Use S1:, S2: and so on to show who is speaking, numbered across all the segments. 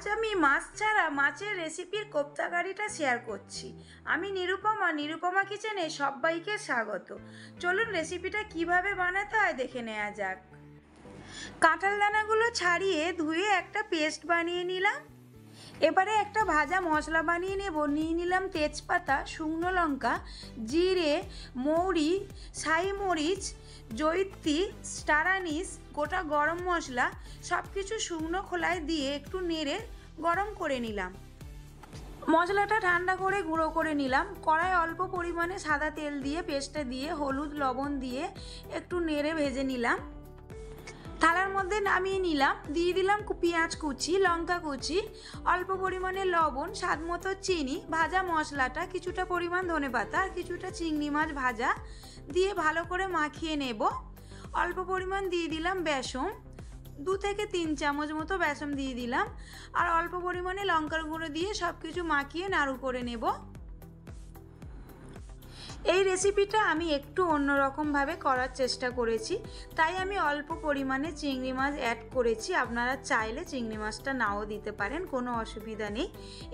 S1: আজ আমি মাছ ছাড়া মাছের রেসিপির কোপ্তাকারিটা শেয়ার করছি। আমি নিরুপমা কিচেনে সবাইকে স্বাগত। চলুন রেসিপিটা কিভাবে বানাতে হয় দেখে নেওয়া যাক। কাঁঠাল দানাগুলো ছাড়িয়ে ধুয়ে একটা পেস্ট বানিয়ে নিলাম। এবারে একটা ভাজা মশলা বানিয়ে নেব। নিয়ে নিলাম তেজপাতা, শুকনো লঙ্কা, জিরে, মৌরি, শাহি মরিচ, জয়িত্রী, স্টার আনিস, গোটা গরম মশলা সব কিছু শুকনো খোলায় দিয়ে একটু নেড়ে গরম করে নিলাম। মশলাটা ঠান্ডা করে গুঁড়ো করে নিলাম। কড়ায় অল্প পরিমাণে সাদা তেল দিয়ে পেস্টটা দিয়ে হলুদ লবণ দিয়ে একটু নেড়ে ভেজে নিলাম। থালার মধ্যে নামিয়ে নিলাম। দিয়ে দিলাম পেঁয়াজ কুচি, লঙ্কা কুচি, অল্প পরিমাণে লবণ, স্বাদ মতো চিনি, ভাজা মশলাটা, কিছুটা পরিমাণ ধনেপাতা আর কিছুটা চিংড়ি মাছ ভাজা দিয়ে ভালো করে মাখিয়ে নেব। অল্প পরিমাণ দিয়ে দিলাম বেসন, 2 থেকে 3 চামচ মতো বেসন দিয়ে দিলাম। আর অল্প পরিমাণে লঙ্কার গুঁড়ো দিয়ে সব কিছু মাখিয়ে নাড়ু করে নেব। এই রেসিপিটা আমি একটু অন্যরকমভাবে করার চেষ্টা করেছি, তাই আমি অল্প পরিমাণে চিংড়ি মাছ অ্যাড করেছি। আপনারা চাইলে চিংড়ি মাছটা নাও দিতে পারেন, কোনো অসুবিধা নেই।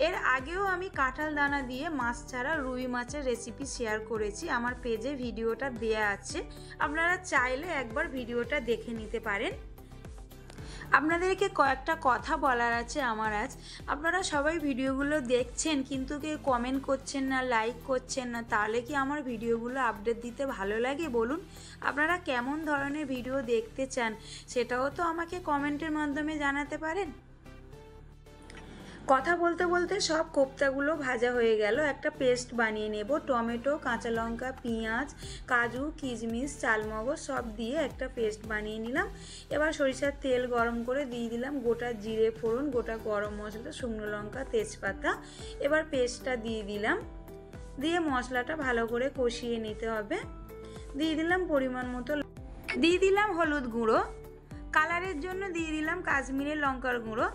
S1: এর আগেও আমি কাঁঠাল দানা দিয়ে মাছ ছাড়া রুই মাছের রেসিপি শেয়ার করেছি, আমার পেজে ভিডিওটা দেয়া আছে, আপনারা চাইলে একবার ভিডিওটা দেখে নিতে পারেন। আপনাদেরকে কয়েকটা কথা বলার আছে আমার আজ। আপনারা সবাই ভিডিওগুলো দেখছেন কিন্তু কেউ কমেন্ট করছেন না, লাইক করছেন না, তাহলে কি আমার ভিডিওগুলো আপডেট দিতে ভালো লাগে বলুন? আপনারা কেমন ধরনের ভিডিও দেখতে চান সেটাও তো আমাকে কমেন্টের মাধ্যমে জানাতে পারেন। কথা বলতে বলতে সব কোপ্তাগুলো ভাজা হয়ে গেল। একটা পেস্ট বানিয়ে নেব। টমেটো, কাঁচা লঙ্কা, পেঁয়াজ, কাজু, কিশমিশ, চালমগজ সব দিয়ে একটা পেস্ট বানিয়ে নিলাম। এবার সরিষার তেল গরম করে দিয়ে দিলাম গোটা জিরে ফোড়ন, গোটা গরম মশলা, শুকনো লঙ্কা, তেজপাতা। এবার পেস্টটা দিয়ে দিলাম, দিয়ে মশলাটা ভালো করে কষিয়ে নিতে হবে। দিয়ে দিলাম পরিমাণ মতো, দিয়ে দিলাম হলুদ গুঁড়ো, কালারের জন্য দিয়ে দিলাম কাশ্মীরের লঙ্কার গুঁড়ো,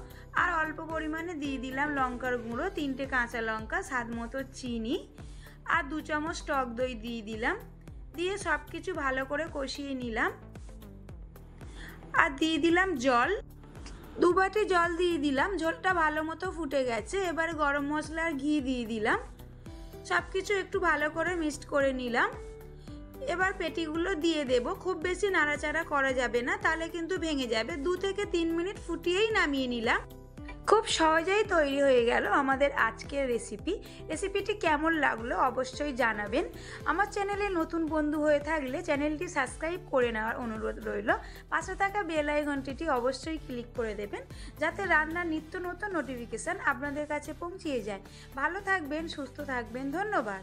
S1: আর অল্প পরিমাণে দিয়ে দিলাম লঙ্কার গুঁড়ো, 3টে কাঁচা লঙ্কা, স্বাদ মতো চিনি আর 2 চামচ টক দই দিয়ে দিলাম। দিয়ে সব কিছু ভালো করে কষিয়ে নিলাম। আর দিয়ে দিলাম জল, 2 বাটি জল দিয়ে দিলাম। ঝোলটা ভালো মতো ফুটে গেছে। এবার গরম মশলা আর ঘি দিয়ে দিলাম। সব কিছু একটু ভালো করে মিক্সড করে নিলাম। এবার পেটিগুলো দিয়ে দেব। খুব বেশি নাড়াচাড়া করা যাবে না, তাহলে কিন্তু ভেঙে যাবে। 2 থেকে 3 মিনিট ফুটিয়েই নামিয়ে নিলাম। খুব সহজেই তৈরি হয়ে গেল আমাদের আজকের রেসিপিটি কেমন লাগলো অবশ্যই জানাবেন। আমার চ্যানেলে নতুন বন্ধু হয়ে থাকলে চ্যানেলটি সাবস্ক্রাইব করে নেওয়ার অনুরোধ রইল। পাশে থাকা বেল আইকনটি অবশ্যই ক্লিক করে দেবেন, যাতে রান্নার নিত্য নতুন নোটিফিকেশান আপনাদের কাছে পৌঁছিয়ে যায়। ভালো থাকবেন, সুস্থ থাকবেন, ধন্যবাদ।